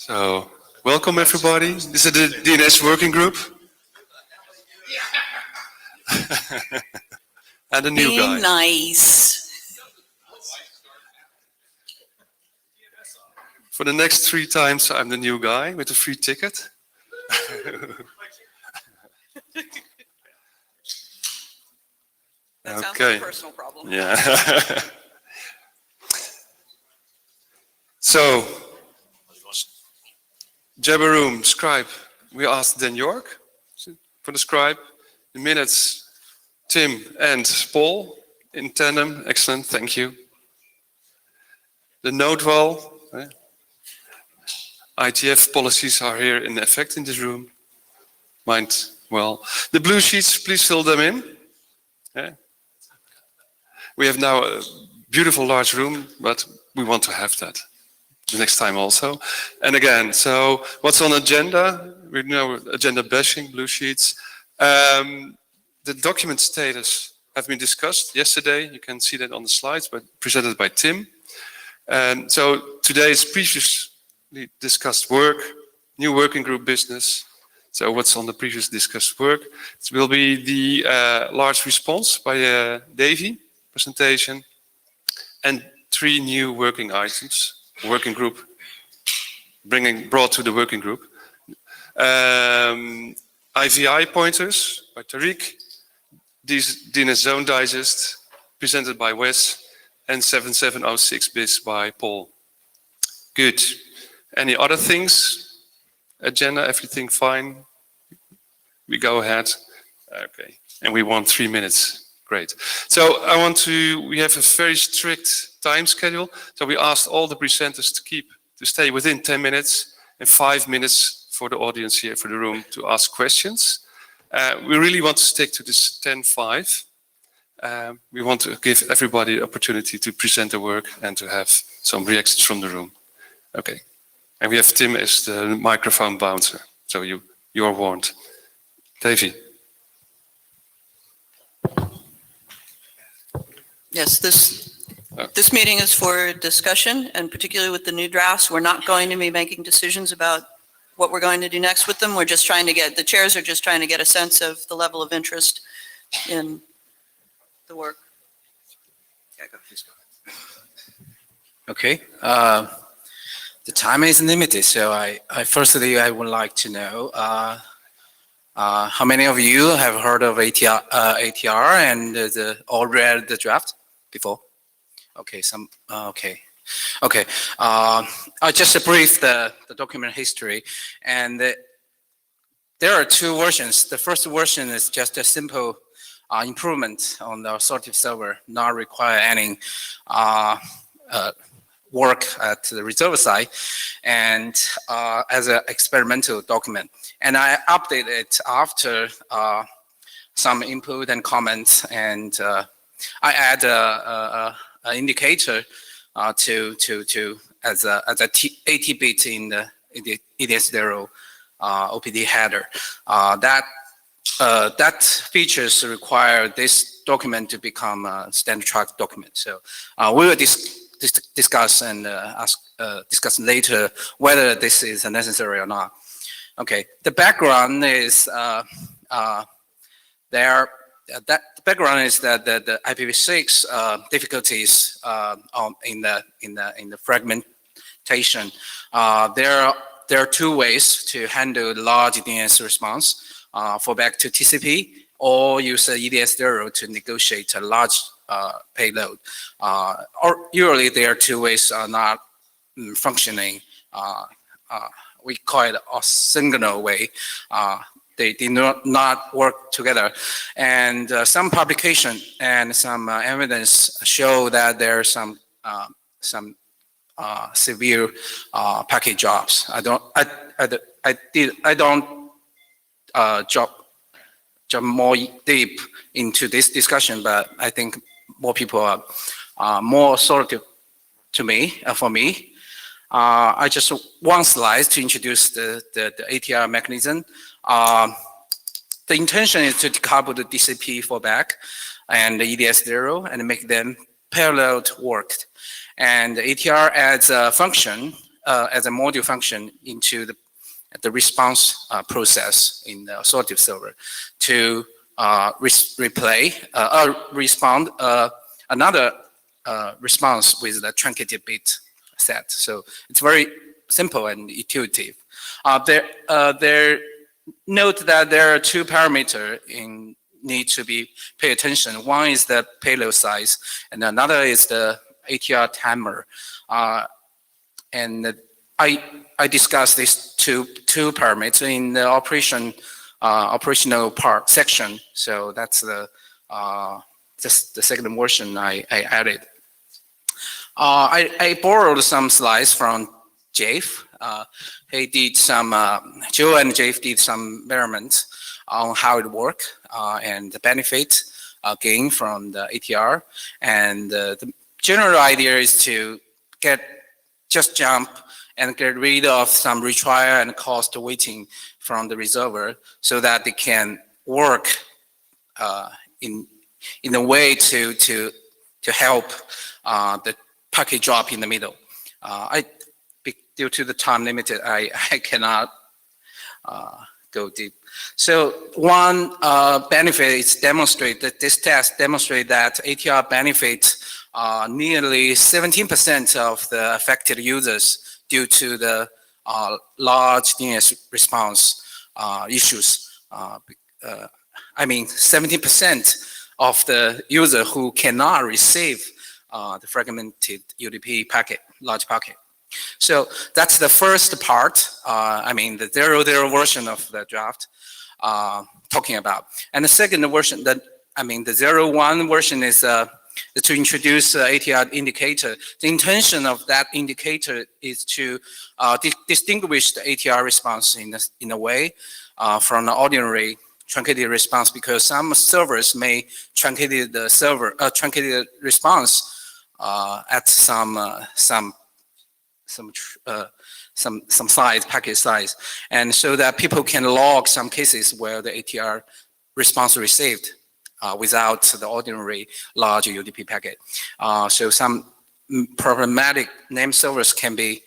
So, welcome everybody. This is the DNS working group. And a new guy. Be nice. For the next 3 times, I'm the new guy with a free ticket. That sounds like a personal problem. Yeah. So, Jabberroom, scribe. We asked Dan York for the scribe. The minutes, Tim and Paul in tandem. Excellent, thank you. The note wall. IETF policies are here in effect in this room. Mind well. The blue sheets, please fill them in. Yeah. We have now a beautiful large room, but we want to have that the next time also. And again, so what's on agenda? We know agenda bashing, blue sheets. The document status have been discussed yesterday. You can see that on the slides, but presented by Tim. And so today's previously discussed work, new working group business. So what's on the previous discussed work? It will be the large response by Davy presentation and 3 new working items. Working group, brought to the working group. IVI pointers by Tariq, DNS Zone Digest, presented by Wes, and 7706 BIS by Paul. Good. Any other things? Agenda, everything fine? We go ahead. Okay. And we want 3 minutes. Great. So we have a very strict time schedule. So we asked all the presenters to stay within 10 minutes and 5 minutes for the audience here, for the room, to ask questions. We really want to stick to this 10-5. We want to give everybody the opportunity to present their work and to have some reactions from the room. Okay. And we have Tim as the microphone bouncer. So you're warned. Davy. Yes, this meeting is for discussion, and particularly with the new drafts, we're not going to be making decisions about what we're going to do next with them. We're just trying to the chairs are just trying to get a sense of the level of interest in the work. Yeah, please go ahead. Okay. The time is limited, so firstly I would like to know how many of you have heard of ATR and or read the draft before? Okay, okay. I just brief the document history, and there are 2 versions. The first version is just a simple improvement on the authoritative server, not require any work at the reserver side, and as an experimental document. And I update it after some input and comments, and I add an indicator as a 80-bit in the EDS0 OPD header. That features require this document to become a standard track document. So we will discuss and discuss later whether this is necessary or not. Okay, the background is the background is that the IPv6 difficulties in the fragmentation. There are 2 ways to handle large DNS response: fallback to TCP, or use EDS0 to negotiate a large payload. Or usually there are 2 ways not functioning. We call it a single way. They did not work together, and some publication and some evidence show that there are some severe packet drops. I don't jump more deep into this discussion, but I think more people are more authoritative to me. For me, I just one slide to introduce the ATR mechanism. The intention is to decouple the DCP fallback and the EDS0 and make them parallel work. And ATR adds a function as a module function into the response process in the authoritative server to respond another response with the truncated bit set. So it's very simple and intuitive. Note that there are two parameters need to be pay attention. One is the payload size, and another is the ATR timer. And I discussed these two parameters in the operational part section. So that's just the second version I added. I borrowed some slides from Jeff. He did some, Joe and Jeff did some measurements on how it works and the benefit gain from the ATR. And the general idea is to just jump and get rid of some retrial and cost waiting from the resolver so that they can work in a way to help the packet drop in the middle. Due to the time limited, I cannot go deep. So one benefit is this test demonstrates that ATR benefits nearly 17% of the affected users due to the large DNS response issues. I mean, 17% of the user who cannot receive the fragmented UDP packet, large packet. So that's the first part, I mean, the 0.0 version of the draft talking about. And the second version, the 0.1 version is to introduce ATR indicator. The intention of that indicator is to distinguish the ATR response in a way from the ordinary truncated response, because some servers may truncate the response at some size, packet size, and so that people can log some cases where the ATR response received without the ordinary large UDP packet. So some problematic name servers can be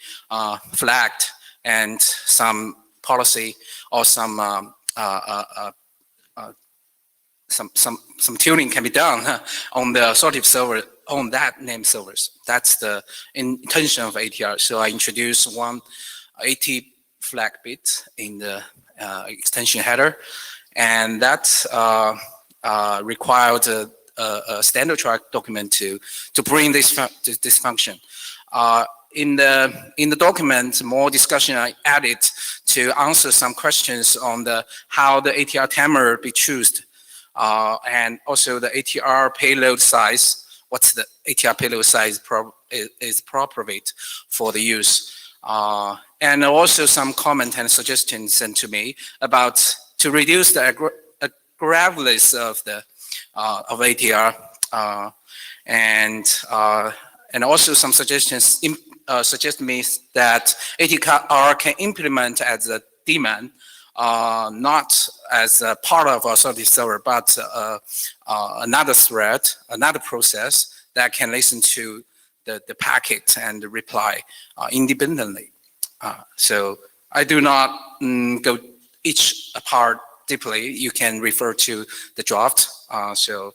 flagged, and some policy or some tuning can be done on the authoritative server on that name servers. That's the intention of ATR. So I introduced one AT flag bit in the extension header, and that required a standard track document to bring this function. In the document, more discussion I added to answer some questions on how the ATR timer be chosen, and also the ATR payload size. What's the ATR payload size is appropriate for the use, and also some comment and suggestions sent to me about to reduce the aggravateness of ATR, and also some suggestions suggest me that ATR can implement as a daemon, not as a part of our authoritative server, but another thread, another process that can listen to the packet and reply independently. So I do not go each part deeply. You can refer to the draft. So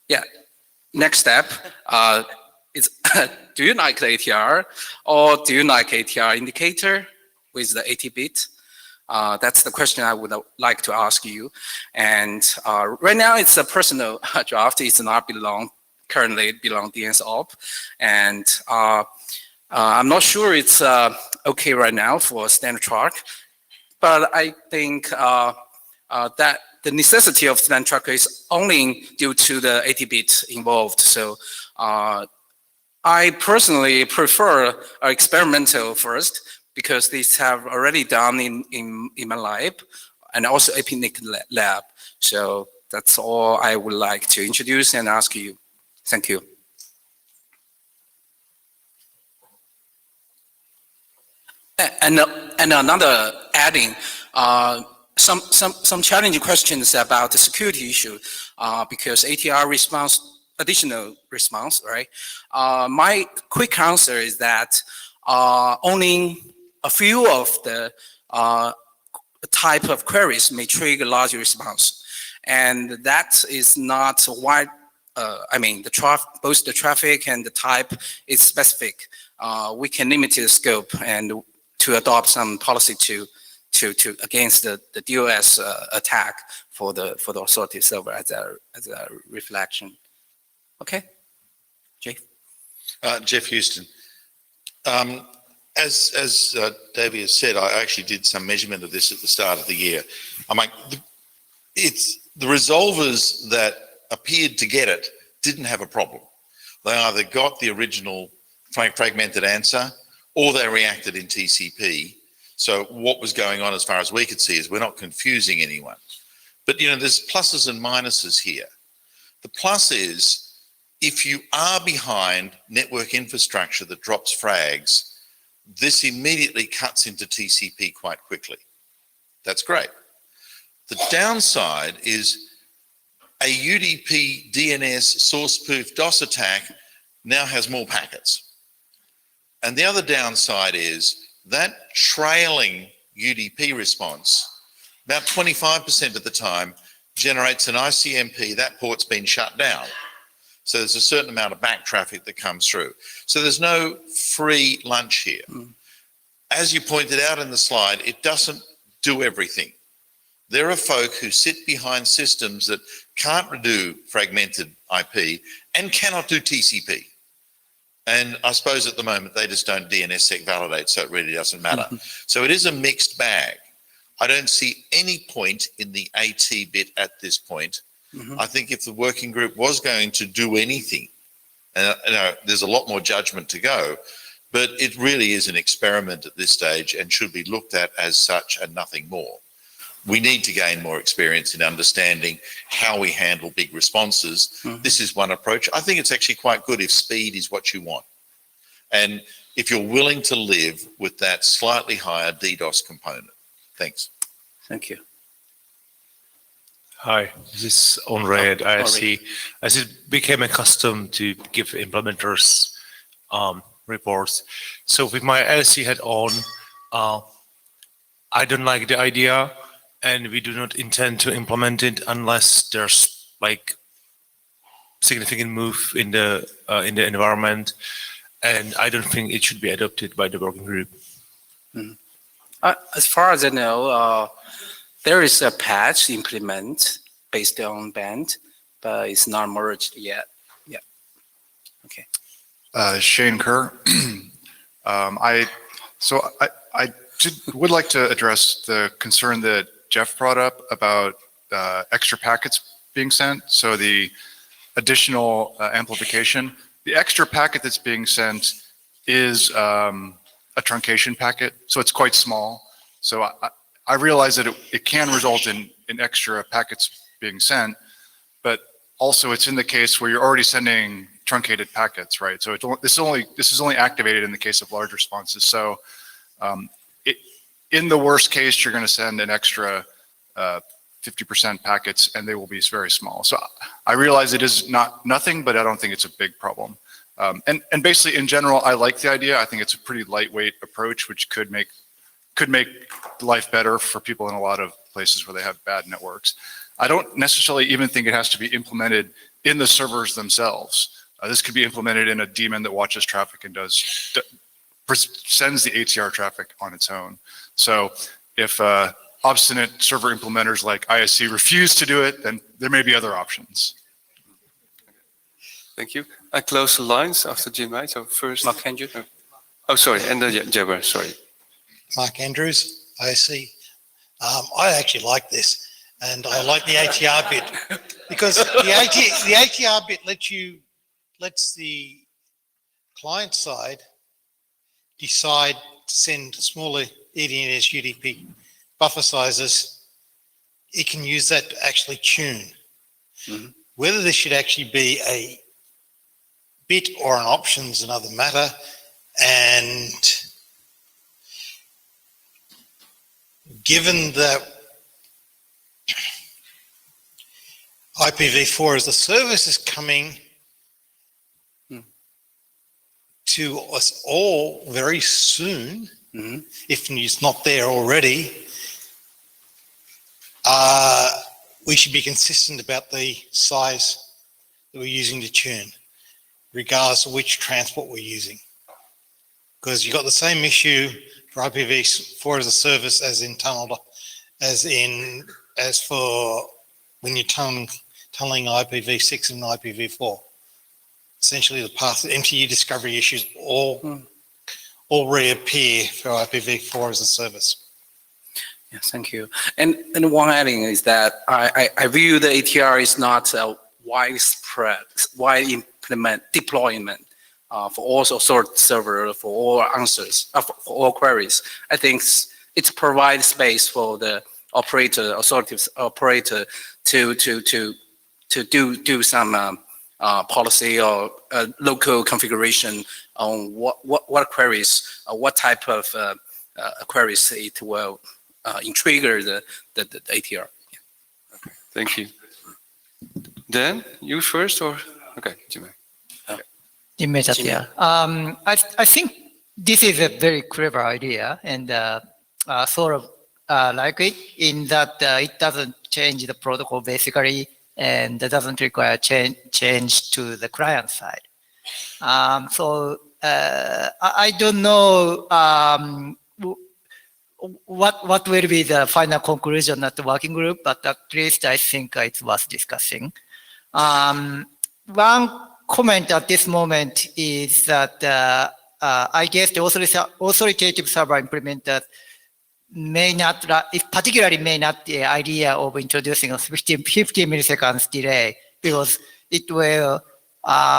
yeah. Next step is do you like the ATR, or do you like ATR indicator with the 80 bit? That's the question I would like to ask you. And right now it's a personal draft. It's not currently belong Dnsop. And I'm not sure it's okay right now for standard track, but I think that the necessity of standard track is only due to the 80 bit involved. So I personally prefer experimental first, because these have already done in my lab and also Epinic lab. So that's all I would like to introduce and ask you. Thank you. And another adding, some challenging questions about the security issue, because ATR response, additional response, right? My quick answer is that only a few of the type of queries may trigger large response. And that is not wide, both the traffic and the type is specific. We can limit the scope and to adopt some policy to against the DOS attack for the authority server as a reflection. Okay, Jeff. Jeff Houston. As Davey has said, I actually did some measurement of this at the start of the year. I mean, it's the resolvers that appeared to get it didn't have a problem. They either got the original fragmented answer or they reacted in TCP. So what was going on as far as we could see is we're not confusing anyone. But there's pluses and minuses here. The plus is if you are behind network infrastructure that drops frags, this immediately cuts into TCP quite quickly. That's great. The downside is a UDP DNS source spoof DOS attack now has more packets. And the other downside is that trailing UDP response, about 25% of the time, generates an ICMP, that port's been shut down. So there's a certain amount of back traffic that comes through. So there's no free lunch here. As you pointed out in the slide, it doesn't do everything. There are folk who sit behind systems that can't do fragmented IP and cannot do TCP. And I suppose at the moment they just don't DNSSEC validate, so it really doesn't matter. So it is a mixed bag. I don't see any point in the AT bit at this point. I think if the working group was going to do anything, and there's a lot more judgment to go, but it really is an experiment at this stage and should be looked at as such and nothing more. We need to gain more experience in understanding how we handle big responses. This is one approach. I think it's actually quite good if speed is what you want. And if you're willing to live with that slightly higher DDoS component. Thanks. Thank you. Hi, this is Onray at ISC. As it became accustomed to give implementers reports. So with my ISC hat on, I don't like the idea, and we do not intend to implement it unless there's like significant move in the environment, and I don't think it should be adopted by the working group. As far as I know, there is a patch implement based on band, but it's not merged yet. Yeah. Okay. Shane Kerr. I would like to address the concern that Jeff brought up about extra packets being sent. So the additional amplification, the extra packet that's being sent is a truncation packet. So it's quite small. So I realize that it can result in extra packets being sent, but also it's in the case where you're already sending truncated packets, right? So this is only activated in the case of large responses. So in the worst case, you're going to send an extra 50% packets, and they will be very small. So I realize it is nothing, but I don't think it's a big problem. And basically, in general, I like the idea. I think it's a pretty lightweight approach, which could make life better for people in a lot of places where they have bad networks. I don't necessarily even think it has to be implemented in the servers themselves. This could be implemented in a daemon that watches traffic and sends the ATR traffic on its own. So if obstinate server implementers like ISC refuse to do it, then there may be other options. Thank you. I close the lines after Jim, right? So first, Mark Andrew. Oh, sorry, and then Jabber, sorry. Mark Andrews, ISC. I actually like this, and I like the ATR bit because the ATR bit lets the client side decide to send smaller EDNS UDP buffer sizes. It can use that to actually tune. Whether this should actually be a bit or an option is another matter, and given that IPv4 as a service is coming to us all very soon, Mhm. if it's not there already, we should be consistent about the size that we're using to tune, regardless of which transport we're using. Because you've got the same issue for IPv4 as a service as in tunnel, as for when you're tunneling IPv6 and IPv4. Essentially, the path MTU discovery issues all reappear for IPv4 as a service. Yes, thank you. And one adding is that I view the ATR is not a widespread, wide deployment for all sorts of server, for all answers, for all queries. I think it provides space for the operator, authoritative operator to do some policy or local configuration on what queries, what type of queries it will trigger the ATR. Okay, thank you. Dan, you first or? Okay, Jimmy. Jimmy Chatia. I think this is a very clever idea and sort of like it in that it doesn't change the protocol basically and it doesn't require change to the client side. So I don't know what will be the final conclusion at the working group, but at least I think it's worth discussing. One comment at this moment is that I guess the authoritative server implementer may not, particularly may not the idea of introducing a 50 milliseconds delay because it will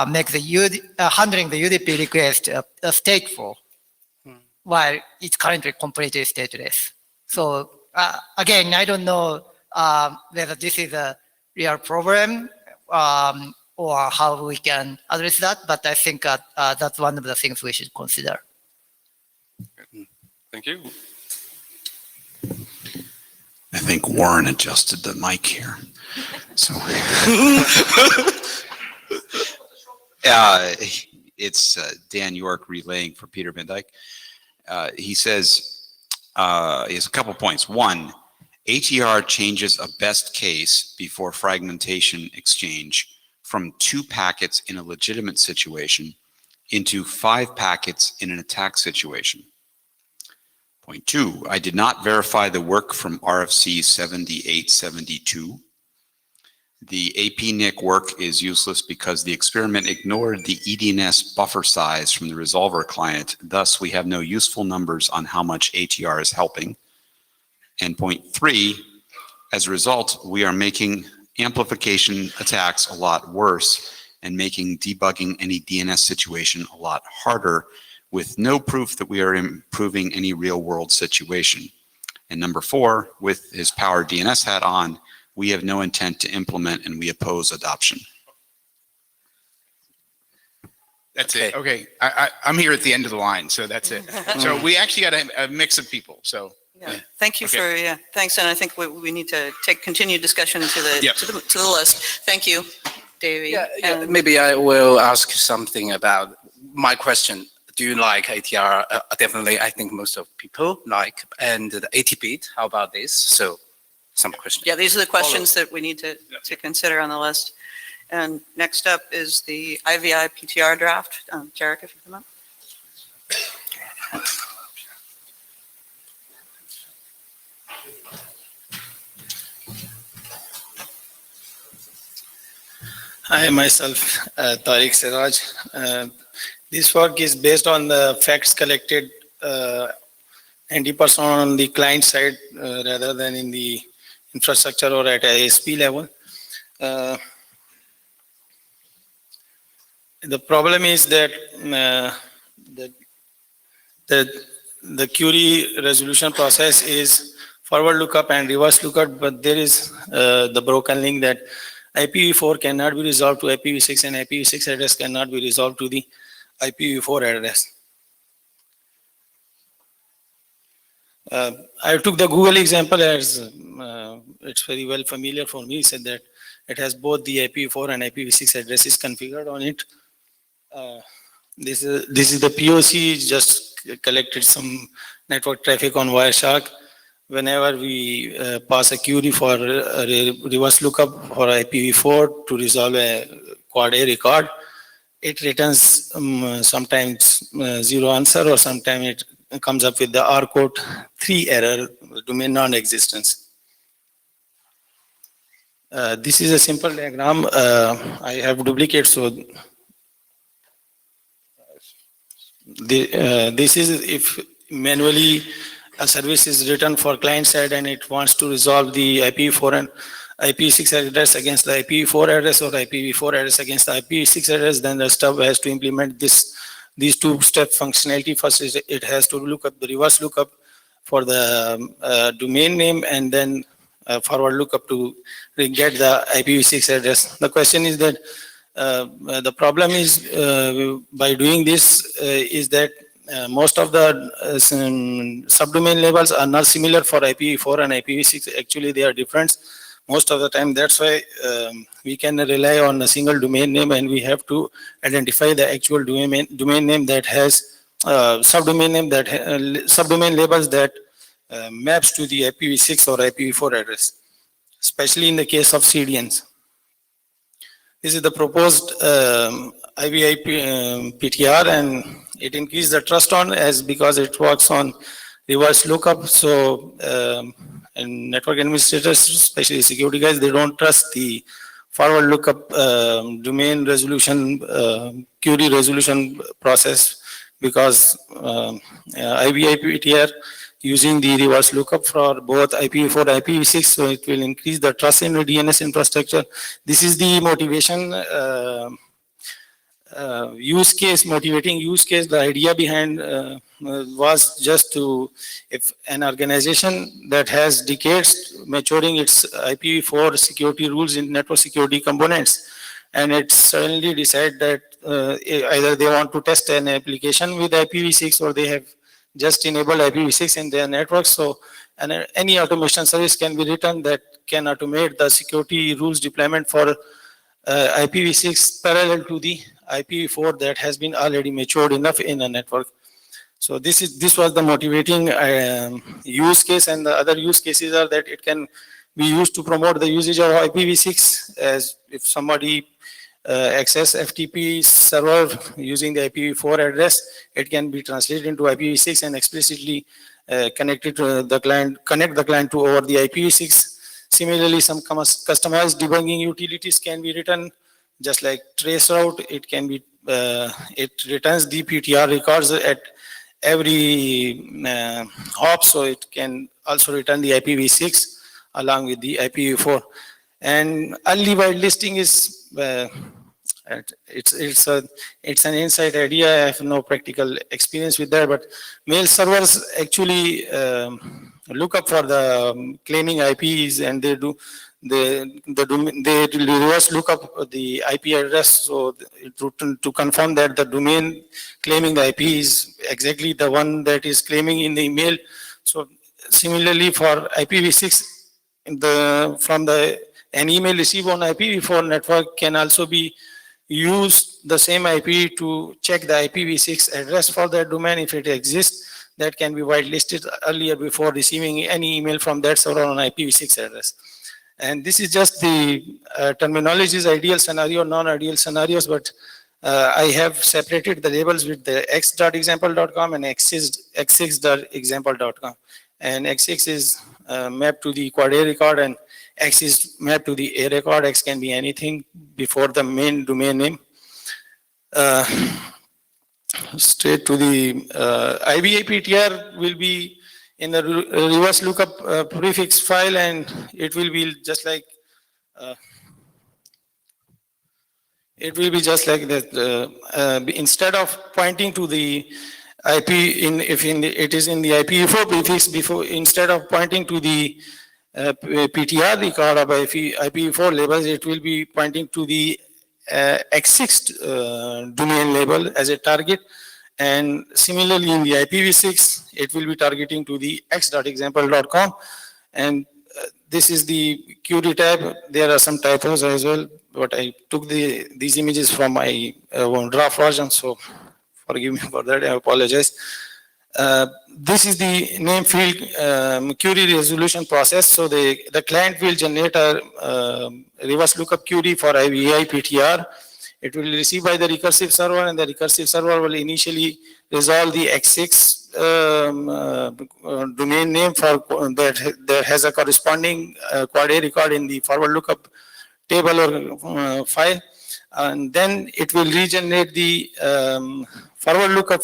make the handling the UDP request stateful, while it's currently completely stateless. So again, I don't know whether this is a real problem or how we can address that, but I think that's one of the things we should consider. Thank you. I think Warren adjusted the mic here. So it's Dan York relaying for Peter Van Dyke. He says, he has a couple points. One, ATR changes a best case before fragmentation exchange from 2 packets in a legitimate situation into 5 packets in an attack situation. Point 2, I did not verify the work from RFC 7872. The APNIC work is useless because the experiment ignored the EDNS buffer size from the resolver client. Thus, we have no useful numbers on how much ATR is helping. And point 3, as a result, we are making amplification attacks a lot worse and making debugging any DNS situation a lot harder with no proof that we are improving any real world situation. And number 4, with his Power DNS hat on, we have no intent to implement and we oppose adoption. That's it. Okay, I'm here at the end of the line, so that's it. So we actually got a mix of people, so. Yeah. Thank you Okay. for, thanks. And I think we need to take continued discussion to the, Yep. to the list. Thank you, Davey. And- Maybe I will ask something about my question. Do you like ATR? Definitely, I think most of people like. And the 80-bit, how about this? So some questions. Yeah, these are the questions that we need to consider on the list. And next up is the IVI PTR draft. Jarek, if you come up. Hi, myself, Tariq Siraj. This work is based on the facts collected 90% on the client side rather than in the infrastructure or at ISP level. The problem is that the query resolution process is forward lookup and reverse lookup, but there is the broken link that IPv4 cannot be resolved to IPv6 and IPv6 address cannot be resolved to the IPv4 address. I took the Google example as it's very well familiar for me. Said that it has both the IPv4 and IPv6 addresses configured on it. This is the POC, just collected some network traffic on Wireshark. Whenever we pass a query for a reverse lookup for IPv4 to resolve a quad A record, it returns sometimes zero answer, or sometimes it comes up with the RCode 3 error, domain non-existence. This is a simple diagram. I have duplicate, so this is if manually a service is written for client side and it wants to resolve the IPv4 and IPv6 address against the IPv4 address, or IPv4 address against the IPv6 address, then the stub has to implement these two-step functionality. First is it has to look up the reverse lookup for the domain name, and then forward lookup to get the IPv6 address. The question is that the problem is by doing this is that most of the subdomain labels are not similar for IPv4 and IPv6. Actually, they are different most of the time. That's why we can rely on a single domain name, and we have to identify the actual domain name that has subdomain name that subdomain labels that maps to the IPv6 or IPv4 address, especially in the case of CDNs. This is the proposed IVIP PTR, and it increases the trust on as because it works on reverse lookup. So and network administrators, especially security guys, they don't trust the forward lookup domain resolution, query resolution process, because IVIP PTR using the reverse lookup for both IPv4 and IPv6, so it will increase the trust in the DNS infrastructure. This is the motivation use case, motivating use case. The idea behind was just to, if an organization that has decades maturing its IPv4 security rules in network security components, and it suddenly decide that either they want to test an application with IPv6, or they have just enable IPv6 in their network. So any automation service can be written that can automate the security rules deployment for IPv6 parallel to the IPv4 that has been already matured enough in a network. So this was the motivating use case, and the other use cases are that it can be used to promote the usage of IPv6, as if somebody access FTP server using the IPv4 address, it can be translated into IPv6 and explicitly connected to the client, connect the client to over the IPv6. Similarly, some customized debugging utilities can be written, just like traceroute. It can be it returns the PTR records at every hop, so it can also return the IPv6 along with the IPv4. And early whitelisting is it's an inside idea. I have no practical experience with that, but mail servers actually look up for the claiming IPs, and they do they reverse look up the IP address, so to confirm that the domain claiming the IP is exactly the one that is claiming in the email. So similarly for IPv6, an email received on IPv4 network can also be used the same IP to check the IPv6 address for that domain. If it exists, that can be whitelisted earlier before receiving any email from that server on IPv6 address. And this is just the terminologies, ideal scenario, non-ideal scenarios, but I have separated the labels with the x.example.com and x6.example.com. And x6 is mapped to the quad A record, and X is mapped to the A record. X can be anything before the main domain name. Straight to the IVIPTR will be in the reverse lookup prefix file, and it will be just like that. Instead of pointing to the IP it is in the IPv4 prefix, instead of pointing to the PTR record of IPv4 labels, it will be pointing to the X6 domain label as a target. And similarly in the IPv6, it will be targeting to the x.example.com. And this is the QD tab. There are some typos as well, but I took these images from my draft version, so forgive me for that, I apologize. This is the name field query resolution process. So the client will generate a reverse lookup query for IVI PTR. It will receive by the recursive server, and the recursive server will initially resolve the X6 domain name for that has a corresponding quad A record in the forward lookup table or file, and then it will regenerate the forward lookup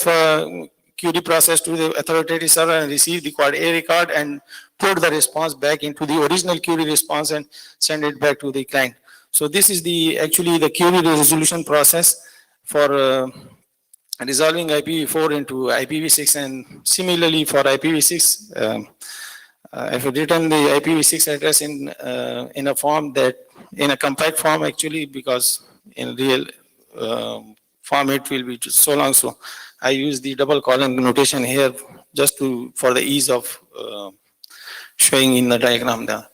query process to the authoritative server and receive the quad A record and put the response back into the original query response and send it back to the client. So this is actually the query resolution process for resolving IPv4 into IPv6, and similarly for IPv6, I've written the IPv6 address in a form in a compact form actually, because in real form it will be so long. So I use the double column notation here just for the ease of showing in the diagram there.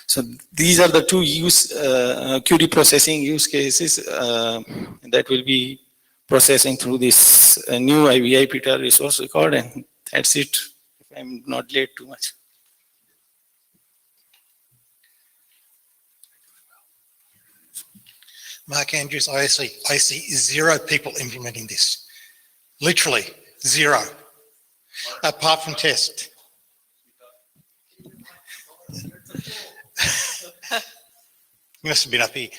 So these are the two query processing use cases that will be processing through this new IVI PTR resource record, and that's it, if I'm not late too much. Mark Andrews, I see 0 people implementing this. Literally 0, apart from test. You must have been up here.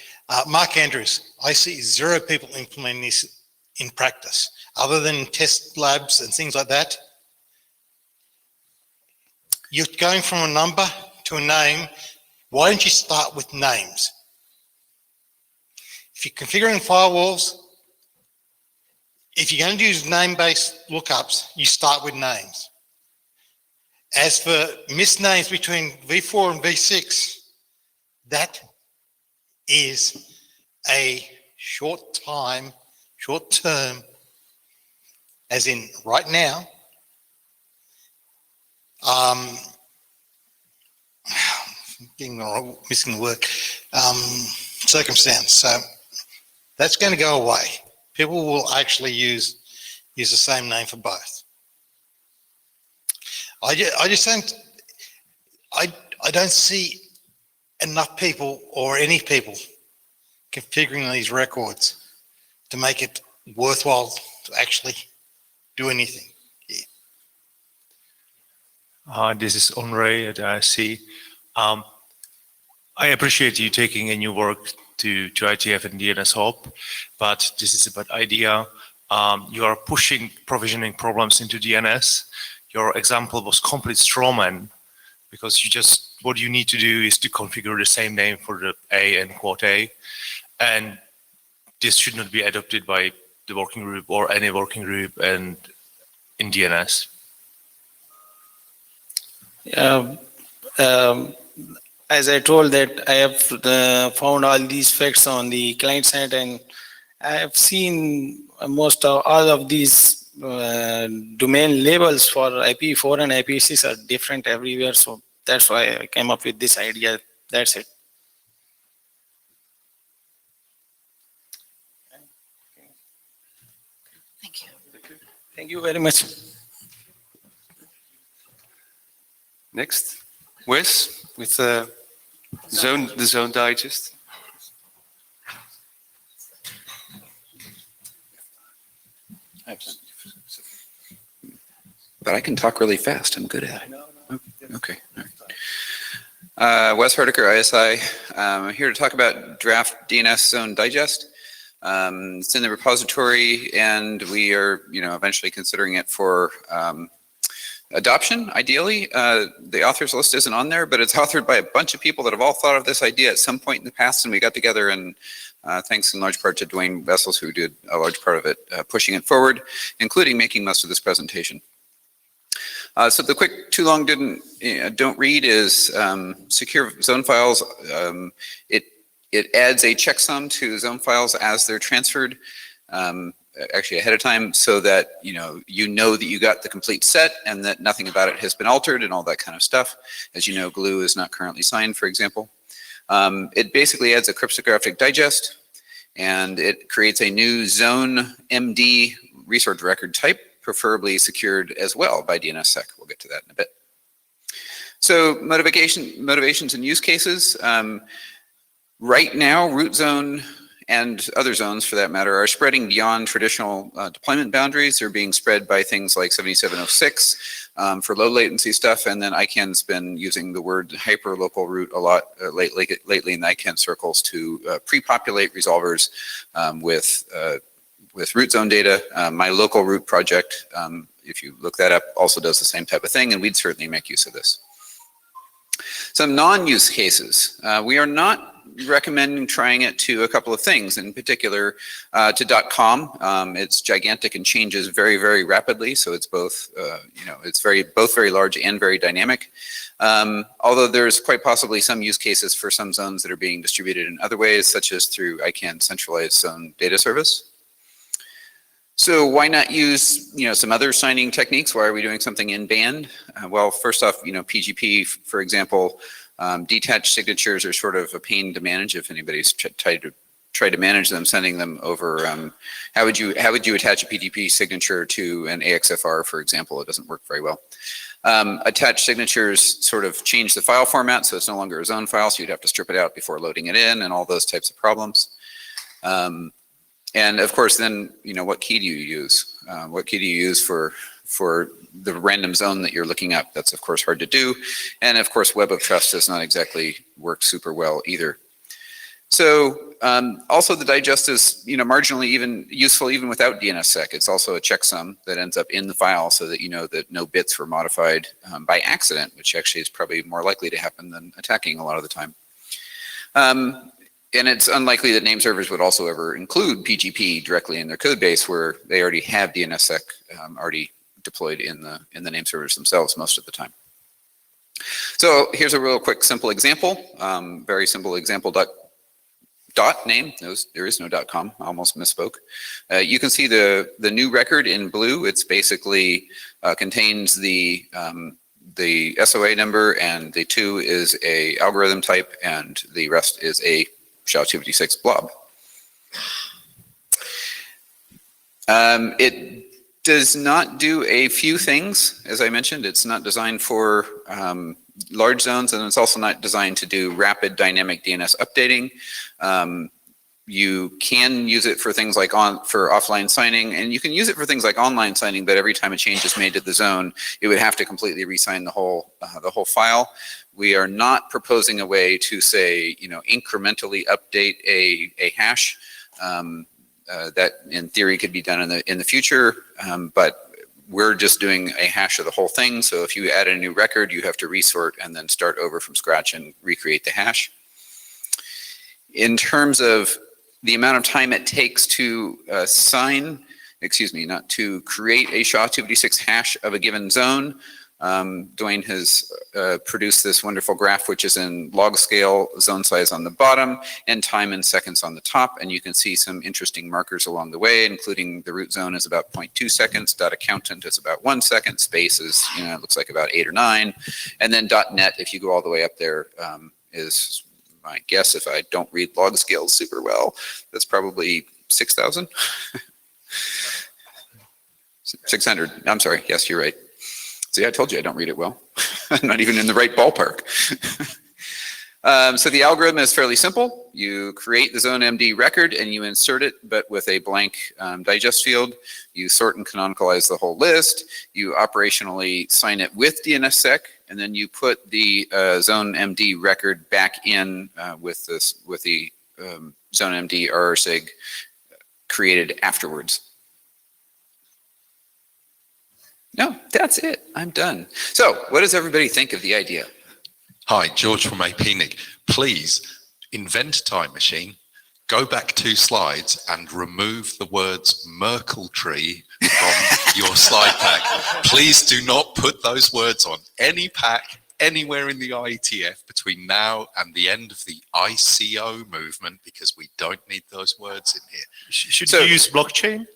Mark Andrews, I see 0 people implementing this in practice, other than test labs and things like that. You're going from a number to a name. Why don't you start with names? If you're configuring firewalls, if you're going to use name-based lookups, you start with names. As for misnames between V4 and V6, that is a short term, as in right now, missing the word, circumstance. So that's going to go away. People will actually use the same name for both. I don't see enough people or any people configuring these records to make it worthwhile to actually do anything. This is Onray at ISC. I appreciate you taking in your work to IETF and Dnsop, but this is a bad idea. You are pushing provisioning problems into DNS. Your example was complete strawman, because what you need to do is to configure the same name for the A and quad A, and this should not be adopted by the working group or any working group and in DNS. As I told that I have found all these facts on the client side, and I have seen most of all of these domain labels for IPv4 and IPv6 are different everywhere. So that's why I came up with this idea. That's it. Thank you. Thank you very much. Next, Wes with the zone digest. But I can talk really fast. I'm good at it. Okay. All right. Wes Hardiker, ISI. I'm here to talk about draft DNS zone digest. It's in the repository, and we are, eventually considering it for adoption, ideally. The authors list isn't on there, but it's authored by a bunch of people that have all thought of this idea at some point in the past, and we got together, and thanks in large part to Dwayne Vessels, who did a large part of it, pushing it forward, including making most of this presentation. So the quick too long don't read is secure zone files. It adds a checksum to zone files as they're transferred, actually ahead of time, so that you know that you got the complete set and that nothing about it has been altered and all that kind of stuff. As you know, glue is not currently signed, for example. It basically adds a cryptographic digest, and it creates a new zone MD resource record type, preferably secured as well by DNSSEC. We'll get to that in a bit. So motivations and use cases. Right now, root zone and other zones for that matter are spreading beyond traditional deployment boundaries. They're being spread by things like 7706 for low latency stuff, and then ICANN's been using the word hyperlocal root a lot lately in the ICANN circles to pre-populate resolvers with root zone data. My local root project, if you look that up, also does the same type of thing, and we'd certainly make use of this. Some non-use cases. We are not recommending trying it to a couple of things, in particular to .com. It's gigantic and changes very, very rapidly, so it's both, it's both very large and very dynamic. Although there's quite possibly some use cases for some zones that are being distributed in other ways, such as through ICANN centralized zone data service. So why not use, some other signing techniques? Why are we doing something in band? Well, first off, PGP, for example, detached signatures are sort of a pain to manage if anybody's tried to manage them, sending them over. How would you attach a PGP signature to an AXFR, for example? It doesn't work very well. Attached signatures sort of change the file format, so it's no longer a zone file, so you'd have to strip it out before loading it in and all those types of problems. And of course, then, what key do you use? What key do you use for the random zone that you're looking up? That's of course hard to do. And of course, Web of Trust does not exactly work super well either. So also the digest is, marginally even useful even without DNSSEC. It's also a checksum that ends up in the file so that you know that no bits were modified by accident, which actually is probably more likely to happen than attacking a lot of the time. And it's unlikely that name servers would also ever include PGP directly in their code base, where they already have DNSSEC already deployed in the name servers themselves most of the time. So here's a real quick simple example, very simple example dot name. There is no .com. I almost misspoke. You can see the new record in blue. It's basically contains the SOA number, and the 2 is a algorithm type, and the rest is a SHA-256 blob. It does not do a few things, as I mentioned. It's not designed for large zones, and it's also not designed to do rapid dynamic DNS updating. You can use it for things like for offline signing, and you can use it for things like online signing, but every time a change is made to the zone, it would have to completely re-sign the whole file. We are not proposing a way to say, incrementally update a hash. That in theory could be done in the future, but we're just doing a hash of the whole thing. So if you add a new record, you have to resort and then start over from scratch and recreate the hash. In terms of the amount of time it takes to not to create a SHA-256 hash of a given zone, Dwayne has produced this wonderful graph, which is in log scale, zone size on the bottom, and time in seconds on the top. And you can see some interesting markers along the way, including the root zone is about 0.2 seconds, .accountant is about 1 second, space is, it looks like about 8 or 9. And then .net, if you go all the way up there, is my guess, if I don't read log scales super well, that's probably 6,000. 600, I'm sorry, yes, you're right. See, I told you I don't read it well. I'm not even in the right ballpark. So the algorithm is fairly simple. You create the zone MD record and you insert it, but with a blank digest field. You sort and canonicalize the whole list. You operationally sign it with DNSSEC, and then you put the zone MD record back in with the zone MD RRSIG created afterwards. No, that's it. I'm done. So what does everybody think of the idea? Hi, George from APNIC. Please invent a time machine, go back 2 slides and remove the words Merkle tree from your slide pack. Please do not put those words on any pack anywhere in the IETF between now and the end of the ICO movement, because we don't need those words in here. Should you use blockchain?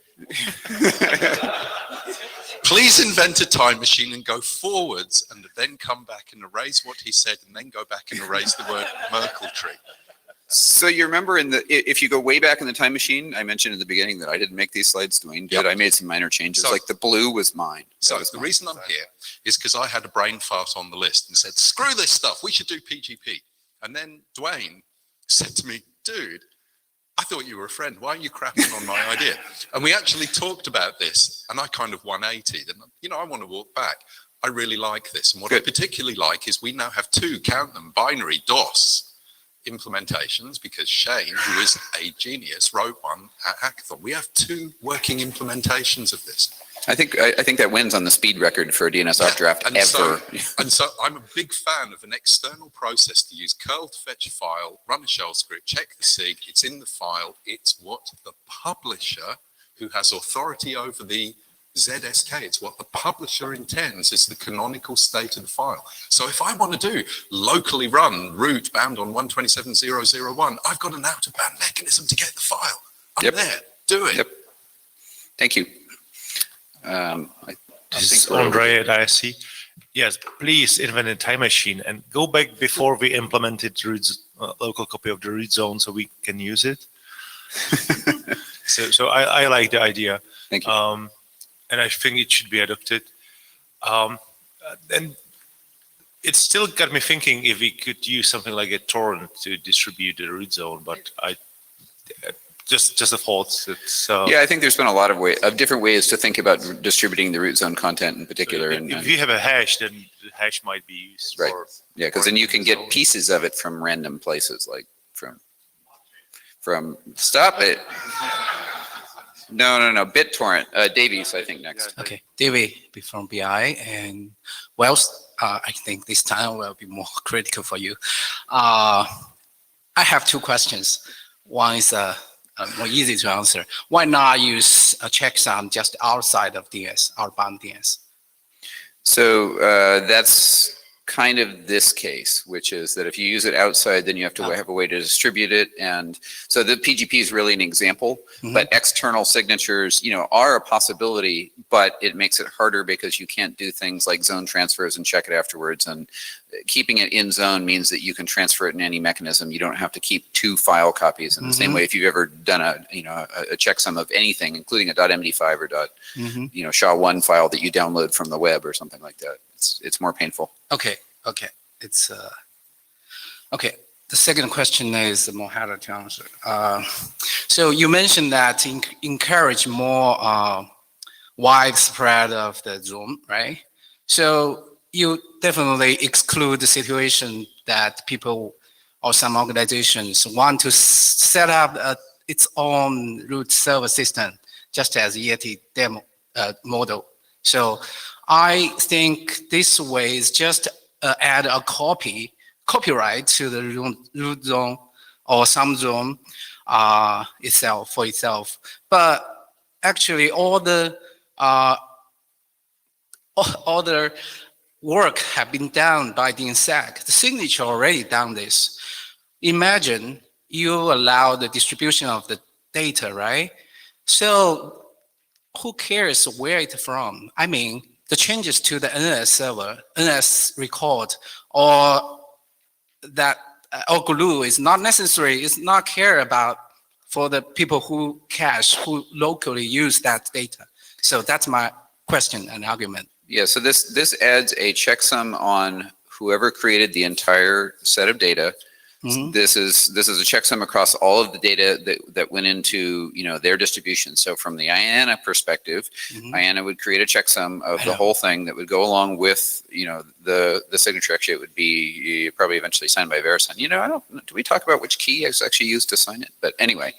Please invent a time machine and go forwards and then come back and erase what he said and then go back and erase the word Merkle tree. So you remember if you go way back in the time machine, I mentioned in the beginning that I didn't make these slides, Dwayne did. Yep. I made some minor changes, So- like the blue was mine. So That was the mine. reason I'm here is because I had a brain fart on the list and said, screw this stuff, we should do PGP. And then Dwayne said to me, dude, I thought you were a friend. Why are you crapping on my idea? And we actually talked about this and I kind of 180'd and, I want to walk back. I really like this. And what I particularly like is we now have two, count them, binary DOS implementations, because Shane, who is a genius, wrote one at Hackathon. We have two working implementations of this. I think that wins on the speed record for a DNSOP draft and ever. So I'm a big fan of an external process to use curl to fetch a file, run a shell script, check the SIG, it's in the file, it's what the publisher, who has authority over the ZSK, it's what the publisher intends is the canonical state of the file. So if I want to do locally run root bound on 127.0.0.1, I've got an out-of-band mechanism to get the file. I'm there, do it. Yep. Thank you. I This think is we're over. Andre at ISC. Yes, please invent a time machine and go back before we implemented local copy of the root zone so we can use it. So I like the idea. Thank you. And I think it should be adopted. And it still got me thinking if we could use something like a torrent to distribute the root zone, but just a thought. Yeah, I think there's been a lot of different ways to think about distributing the root zone content in particular. If you have a hash, then the hash might be used Right. for. Yeah, because then you can get pieces of it from random places, like from stop it. No, BitTorrent. Davies, I think next. Okay, David from BI and Wells. I think this time will be more critical for you. I have two questions. One is more easy to answer. Why not use a checksum just outside of DS, outbound DS? So that's kind of this case, which is that if you use it outside, then you have to have a way to distribute it. And so the PGP is really an example, but external signatures, are a possibility, but it makes it harder because you can't do things like zone transfers and check it afterwards. And keeping it in zone means that you can transfer it in any mechanism. You don't have to keep two file copies in the same way. If you've ever done a checksum of anything, including a .md5 or SHA-1 file that you download from the web or something like that, it's more painful. Okay. It's okay. The second question is more harder to answer. So you mentioned that encourage more widespread of the zone, right? So you definitely exclude the situation that people or some organizations want to set up its own root server system, just as IETF demo model. So I think this way is just add a copyright to the root zone or some zone itself. But actually, all the work have been done by DNSAC. The signature already done this. Imagine you allow the distribution of the data, right? So who cares where it's from? I mean, the changes to the NS server, NS record, or that or glue is not necessary. It's not care about for the people who cache, who locally use that data. So that's my question and argument. Yeah, so this adds a checksum on whoever created the entire set of data. This is a checksum across all of the data that went into their distribution. So from the IANA perspective, IANA would create a checksum of the whole thing that would go along with the signature. Actually, it would be probably eventually signed by VeriSign. Do we talk about which key is actually used to sign it? But anyway,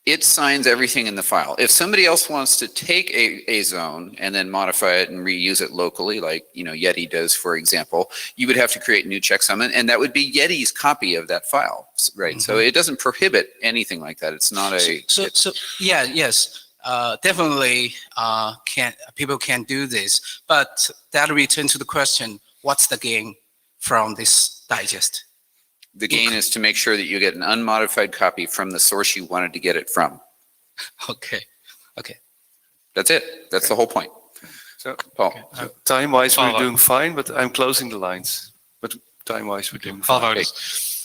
it signs everything in the file. If somebody else wants to take a zone and then modify it and reuse it locally, like Yeti does, for example, you would have to create a new checksum, and that would be Yeti's copy of that file, right? So it doesn't prohibit anything like that. It's not a. Definitely. People can do this, but that returns to the question: what's the gain from this digest? The gain is to make sure that you get an unmodified copy from the source you wanted to get it from. Okay. That's it. That's the whole point. So, Paul. time-wise, we're doing fine, but I'm closing the lines. But time-wise we're doing 12 fine. hours.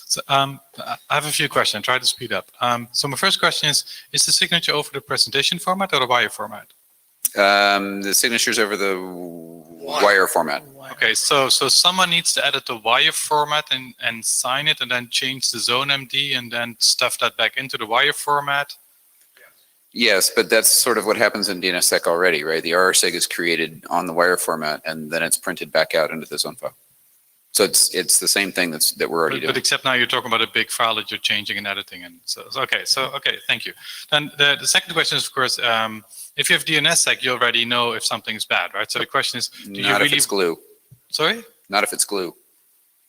So, I have a few questions. Try to speed up. So my first question is the signature over the presentation format or the wire format? The signatures over the wire format. Okay, so someone needs to edit the wire format and sign it and then change the zone MD and then stuff that back into the wire format. Yes, but that's sort of what happens in DNSSEC already, right? The RSig is created on the wire format and then it's printed back out into the zone file. So it's the same thing that we're already But doing. except now you're talking about a big file that you're changing and editing, and okay, thank you. Then the second question is, of course, if you have DNSSEC, you already know if something's bad, right? So the question is, do you Not really? if it's glue. Sorry? Not if it's glue.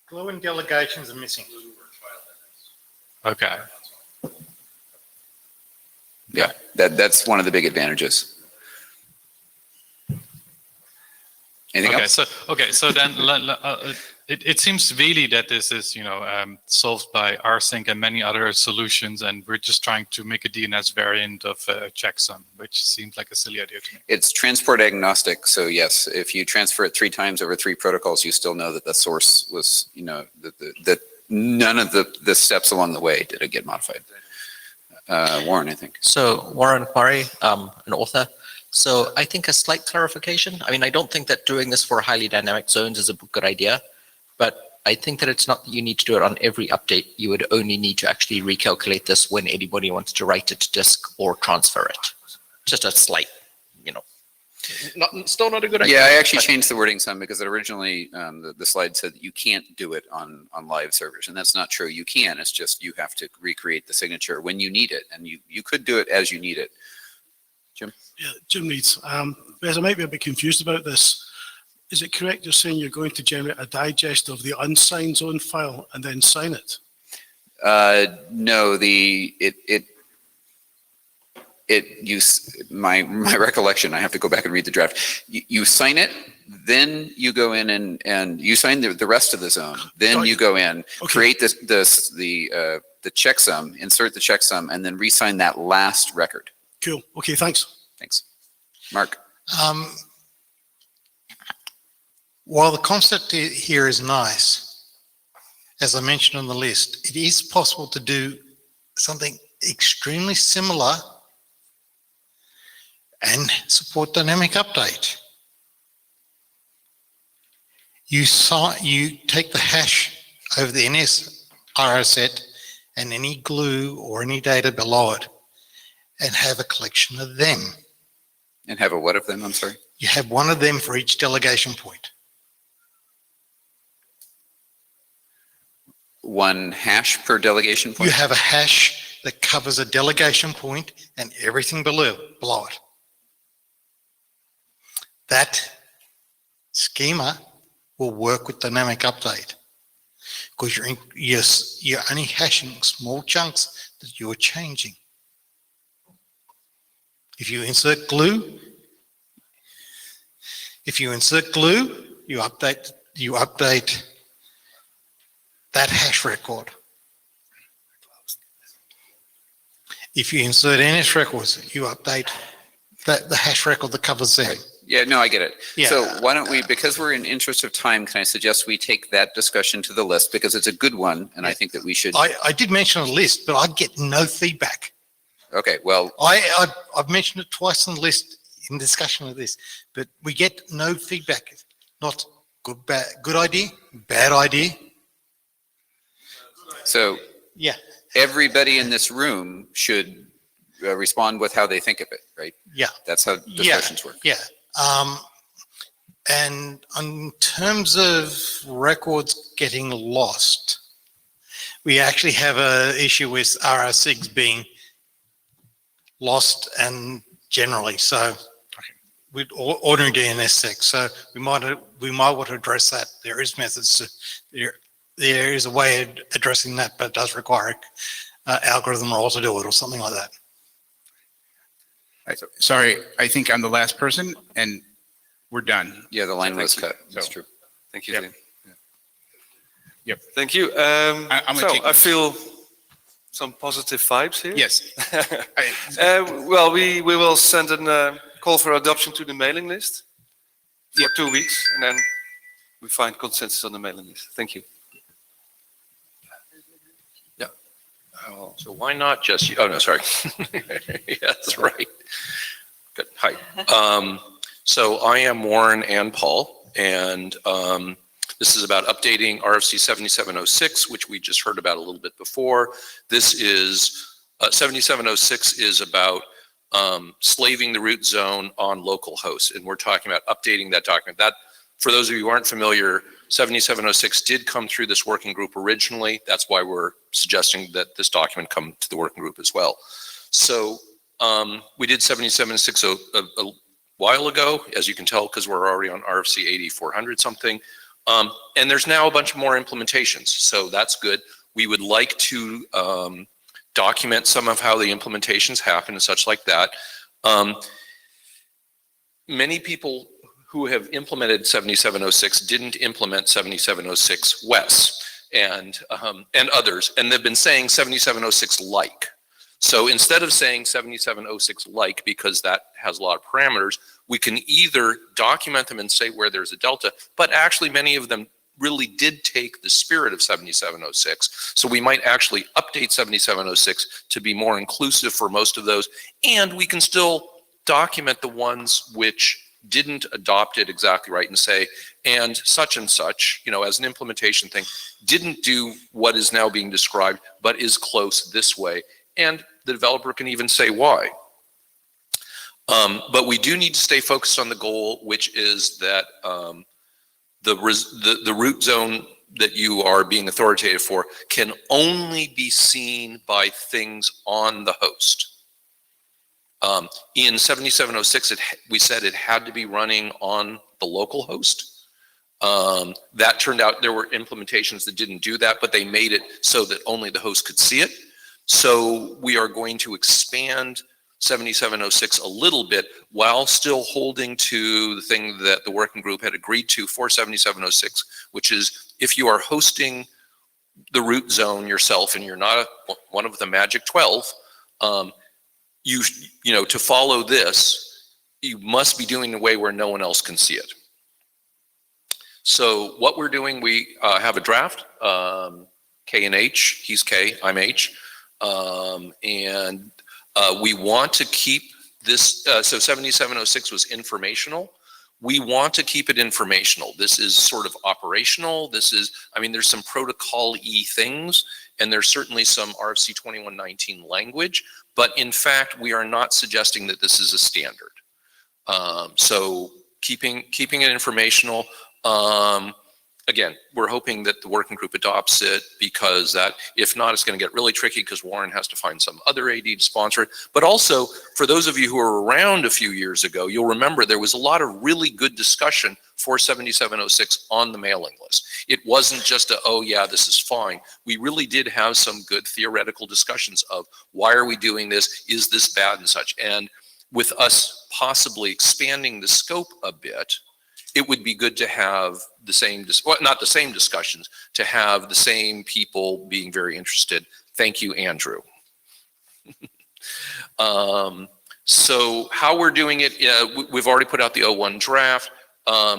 Glue and delegations are missing. Okay. Yeah, that's one of the big advantages. Anything else? So then it seems really that this is solved by rsync and many other solutions, and we're just trying to make a DNS variant of checksum, which seems like a silly idea to me. It's transport agnostic, so yes, if you transfer it 3 times over 3 protocols, you still know that the source was, that none of the steps along the way did it get modified. Warren, I think. So Warren Murray, an author. So I think a slight clarification. I mean, I don't think that doing this for highly dynamic zones is a good idea, but I think that it's not that you need to do it on every update. You would only need to actually recalculate this when anybody wants to write it to disk or transfer it. Just a slight, still not a good idea. Yeah, I actually changed the wording some because it originally the slide said that you can't do it on live servers, and that's not true. You can. It's just you have to recreate the signature when you need it, and you could do it as you need it. Jim? Yeah, Jim Reeds. Wes, I might be a bit confused about this. Is it correct you're saying you're going to generate a digest of the unsigned zone file and then sign it? No, my recollection, I have to go back and read the draft. You sign it, then you go in and you sign the rest of the zone. Then you go in, create the checksum, insert the checksum, and then re-sign that last record. Cool. Okay, thanks. Thanks. Mark? While the concept here is nice, as I mentioned on the list, it is possible to do something extremely similar and support dynamic update. You take the hash over the NSRO set and any glue or any data below it and have a collection of them. And have a what of them, I'm sorry? You have one of them for each delegation point. One hash per delegation point? You have a hash that covers a delegation point and everything below it. That schema will work with dynamic update because you're only hashing small chunks that you're changing. If you insert glue, you update that hash record. If you insert NS records, you update the hash record that covers them. Right. Yeah, no, I get it. Yeah. So why don't we, because we're in interest of time, can I suggest we take that discussion to the list because it's a good one, and I think that we should. I did mention a list, but I get no feedback. Okay, well. I've mentioned it twice on the list in discussion of this, but we get no feedback. Not good idea, bad idea. So. Yeah. Everybody in this room should respond with how they think of it, right? Yeah. That's how discussions work. Yeah. And in terms of records getting lost, we actually have an issue with RR6 being lost and generally. So with ordinary DNSSEC, so we might want to address that. There is methods to, there is a way of addressing that, but it does require algorithm role to do it or something like that. Sorry, I think I'm the last person and we're done. Yeah, the line was cut. That's true. Thank you, Yep. Dan. Yep. Thank you. I feel some positive vibes here. Yes. Well, we will send a call for adoption to the mailing list for 2 weeks, and then we find consensus on the mailing list. Thank you. So why not just, oh no, sorry. Yeah, that's right. Good, hi. So I am Warren and Paul, and this is about updating RFC 7706, which we just heard about a little bit before. This is, 7706 is about slaving the root zone on local hosts, and we're talking about updating that document. That, for those of you who aren't familiar, 7706 did come through this working group originally. That's why we're suggesting that this document come to the working group as well. So we did 7706 a while ago, as you can tell, because we're already on RFC 8400 something. And there's now a bunch more implementations, so that's good. We would like to document some of how the implementations happen and such like that. Many people who have implemented 7706 didn't implement 7706 WES and others, and they've been saying 7706 like. So instead of saying 7706 like, because that has a lot of parameters, we can either document them and say where there's a delta, but actually many of them really did take the spirit of 7706. So we might actually update 7706 to be more inclusive for most of those, and we can still document the ones which didn't adopt it exactly right and say, and such, you know, as an implementation thing, didn't do what is now being described, but is close this way. And the developer can even say why. But we do need to stay focused on the goal, which is that the root zone that you are being authoritative for can only be seen by things on the host. In 7706, we said it had to be running on the local host. That turned out there were implementations that didn't do that, but they made it so that only the host could see it. So we are going to expand 7706 a little bit while still holding to the thing that the working group had agreed to for 7706, which is if you are hosting the root zone yourself and you're not one of the magic 12, you know, to follow this, you must be doing it in a way where no one else can see it. So what we're doing, we have a draft, K and H, he's K, I'm H, and we want to keep this, so 7706 was informational. We want to keep it informational. This is sort of operational. This is, I mean, there's some protocol-y things, and there's certainly some RFC 2119 language, but in fact, we are not suggesting that this is a standard. So keeping it informational. Again, we're hoping that the working group adopts it, because that, if not, it's going to get really tricky because Warren has to find some other AD to sponsor it. But also, for those of you who were around a few years ago, you'll remember there was a lot of really good discussion for 7706 on the mailing list. It wasn't just a, oh yeah, this is fine. We really did have some good theoretical discussions of why are we doing this? Is this bad and such? And with us possibly expanding the scope a bit, it would be good to have the same, well, not the same discussions, to have the same people being very interested. Thank you, Andrew. So how we're doing it, we've already put out the 01 draft.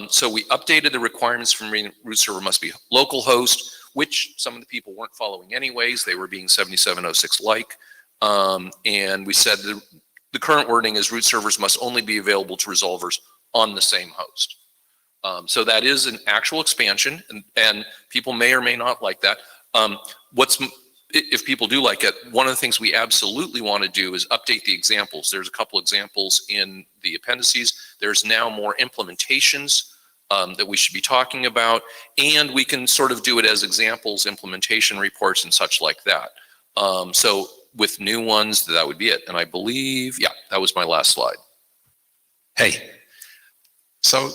So we updated the requirements from root server must be local host, which some of the people weren't following anyways. They were being 7706 like. And we said the current wording is root servers must only be available to resolvers on the same host. So that is an actual expansion, and people may or may not like that. If people do like it, one of the things we absolutely want to do is update the examples. There's a couple examples in the appendices. There's now more implementations that we should be talking about, and we can sort of do it as examples, implementation reports and such like that. So with new ones, that would be it. And I believe, yeah, that was my last slide. Hey, so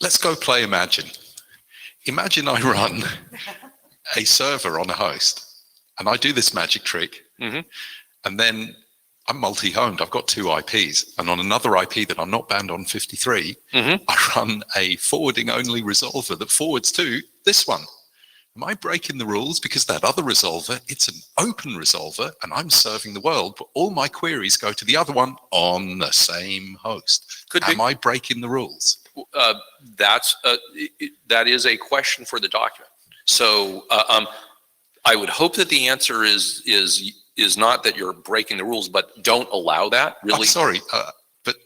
let's go play Imagine. Imagine I run a server on a host and I do this magic trick, and then I'm multi-homed. I've got 2 IPs, and on another IP that I'm not banned on 53, I run a forwarding only resolver that forwards to this one. Am I breaking the rules? Because that other resolver, it's an open resolver and I'm serving the world, but all my queries go to the other one on the same host. Am I breaking the rules? That is a question for the document. So I would hope that the answer is not that you're breaking the rules, but don't allow that, really. I'm sorry, but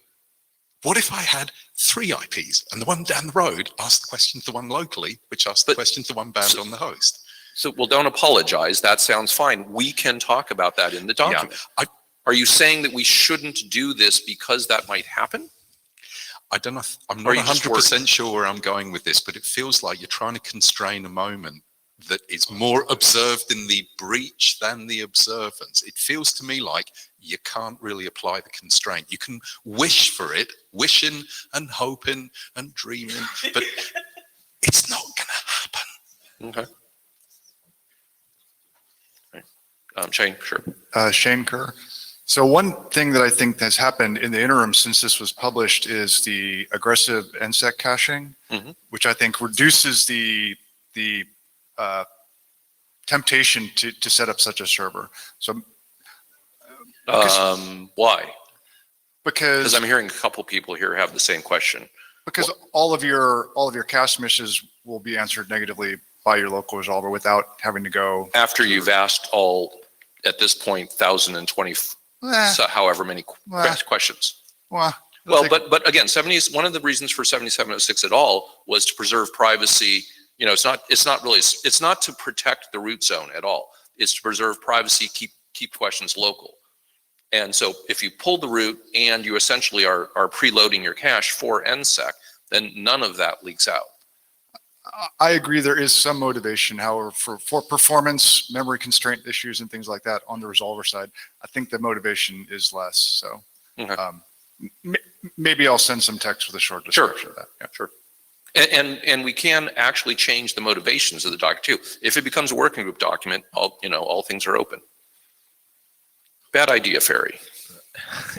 what if I had 3 IPs and the one down the road asked the question to the one locally, which asked the question to the one bound on the host? So, well, don't apologize. That sounds fine. We can talk about that in the document. Are you saying that we shouldn't do this because that might happen? I don't know. I'm Or not are you just 100% sure where I'm going with this, but it feels like you're trying to constrain a moment that is more observed in the breach than the observance. It feels to me like you can't really apply the constraint. You can wish for it, wishing and hoping and dreaming, but it's not going to happen. Okay. Shane, sure. Shane Kerr. So one thing that I think has happened in the interim since this was published is the aggressive NSEC caching, which I think reduces the temptation to set up such a server. So why? Because I'm hearing a couple people here have the same question. Because all of your cache misses will be answered negatively by your local resolver without having to go After you've asked all, at this point, 1,020, so however many questions. Well, but again, one of the reasons for 7706 at all was to preserve privacy. You know, it's not to protect the root zone at all. It's to preserve privacy, keep questions local. And so if you pull the root and you essentially are preloading your cache for NSEC, then none of that leaks out. I agree there is some motivation. However, for performance, memory constraint issues and things like that on the resolver side, I think the motivation is less. So maybe I'll send some text with a short description of that. Yeah. Sure. And we can actually change the motivations of the doc too. If it becomes a working group document, all things are open. Bad idea, Ferry.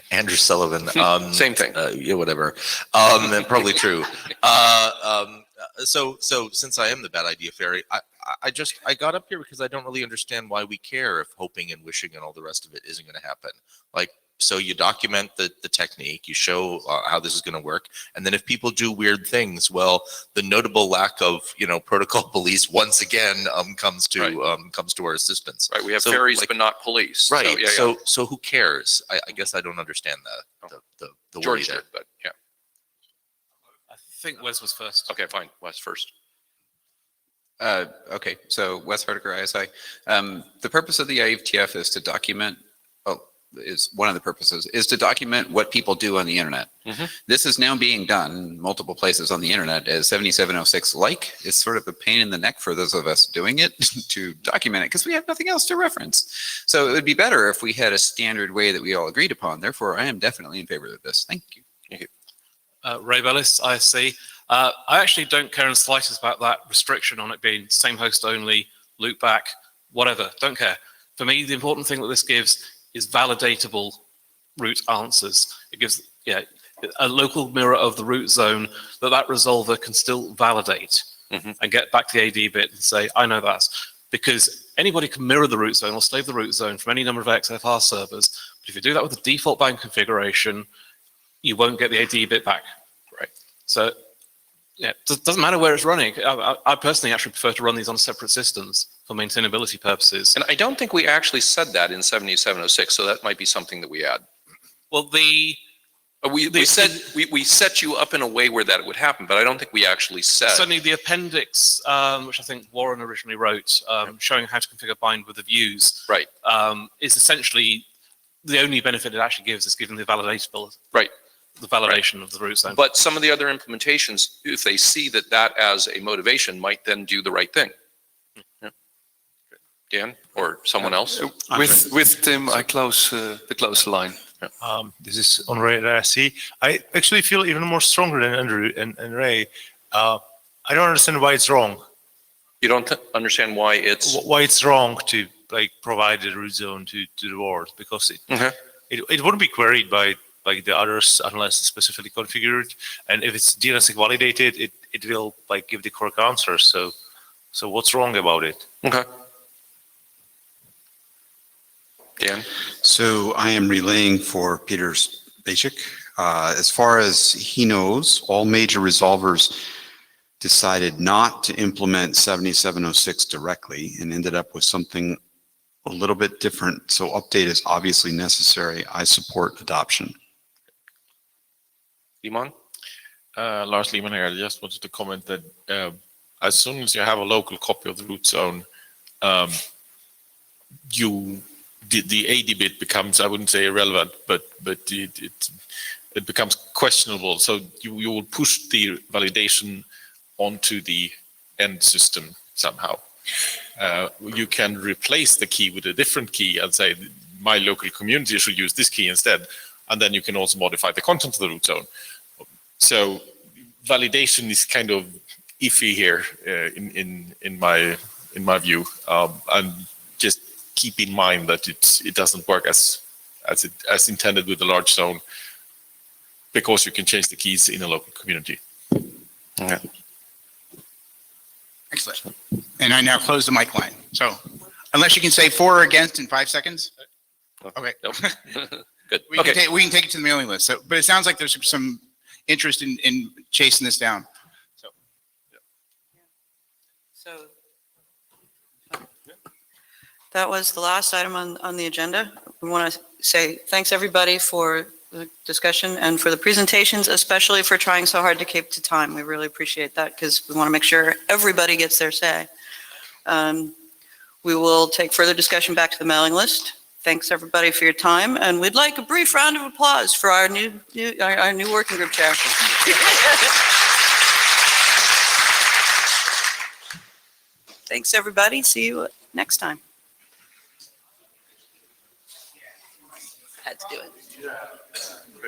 Andrew Sullivan. Same thing. Yeah, whatever. Probably true. So since I am the bad idea fairy, I got up here because I don't really understand why we care if hoping and wishing and all the rest of it isn't going to happen. Like, so you document the technique, you show how this is going to work, and then if people do weird things, well, the notable lack of protocol police once again comes to our assistance. Right. We have fairies, but not police. Right. So, so who cares? I guess I don't understand the George worry did, but yeah. I think Wes was first. Okay, fine. Wes first. Okay, so Wes Hardiker, ISI. The purpose of the IETF is to document, one of the purposes, is to document what people do on the internet. This is now being done multiple places on the internet as 7706-like. It's sort of a pain in the neck for those of us doing it to document it because we have nothing else to reference. So it would be better if we had a standard way that we all agreed upon. Therefore, I am definitely in favor of this. Thank you. Thank you. Ray Bellis, ISC. I actually don't care in the slightest about that restriction on it being same host only, loop back, whatever. Don't care. For me, the important thing that this gives is validatable root answers. It gives a local mirror of the root zone that resolver can still validate and get back to the AD bit and say, I know that. Because anybody can mirror the root zone or slave the root zone from any number of XFR servers. But if you do that with the default bound configuration, you won't get the AD bit back. Right. So yeah, it doesn't matter where it's running. I personally actually prefer to run these on separate systems for maintainability purposes. And I don't think we actually said that in 7706, so that might be something that we add. Well, we said we set you up in a way where that would happen, but I don't think we actually said. Certainly the appendix, which I think Warren originally wrote, showing how to configure bind with the views, right, is essentially the only benefit it actually gives is giving the validatability. Right. The validation of the root zone. But some of the other implementations, if they see that as a motivation, might then do the right thing. Yeah. Dan or someone else? With Tim, I close the line. Yeah. This is on Ray ISC. I actually feel even more stronger than Andrew and Ray. I don't understand why it's wrong. You don't understand why it's wrong to provide the root zone to the board, because it wouldn't be queried by the others unless specifically configured, and if it's DNSSEC validated, it will give the correct answer. So what's wrong about it? Okay. Dan? So I am relaying for Peter's basic. As far as he knows, all major resolvers decided not to implement 7706 directly and ended up with something a little bit different. So update is obviously necessary. I support adoption. Iman? Lars Lehman here. I just wanted to comment that as soon as you have a local copy of the root zone, the AD bit becomes, I wouldn't say irrelevant, but it becomes questionable. So you will push the validation onto the end system somehow. You can replace the key with a different key and say, my local community should use this key instead. And then you can also modify the content of the root zone. So validation is kind of iffy here in my view. And just keep in mind that it doesn't work as intended with the large zone, because you can change the keys in a local community. Yeah. Excellent. And I now close the mic line. So unless you can say for or against in 5 seconds. Okay. Nope. Good. We can take it to the mailing list. So, but it sounds like there's some interest in chasing this down. So that was the last item on the agenda. We want to say thanks everybody for the discussion and for the presentations, especially for trying so hard to keep to time. We really appreciate that because we want to make sure everybody gets their say. We will take further discussion back to the mailing list. Thanks everybody for your time, and we'd like a brief round of applause for our new working group chair. Thanks everybody. See you next time. Had to do it. No,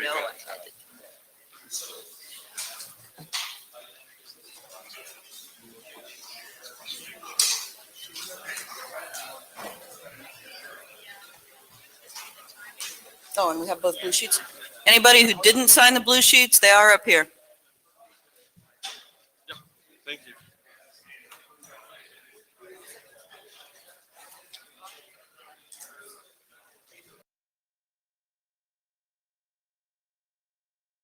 I had to. Oh, and we have both blue sheets. Anybody who didn't sign the blue sheets, they are up here.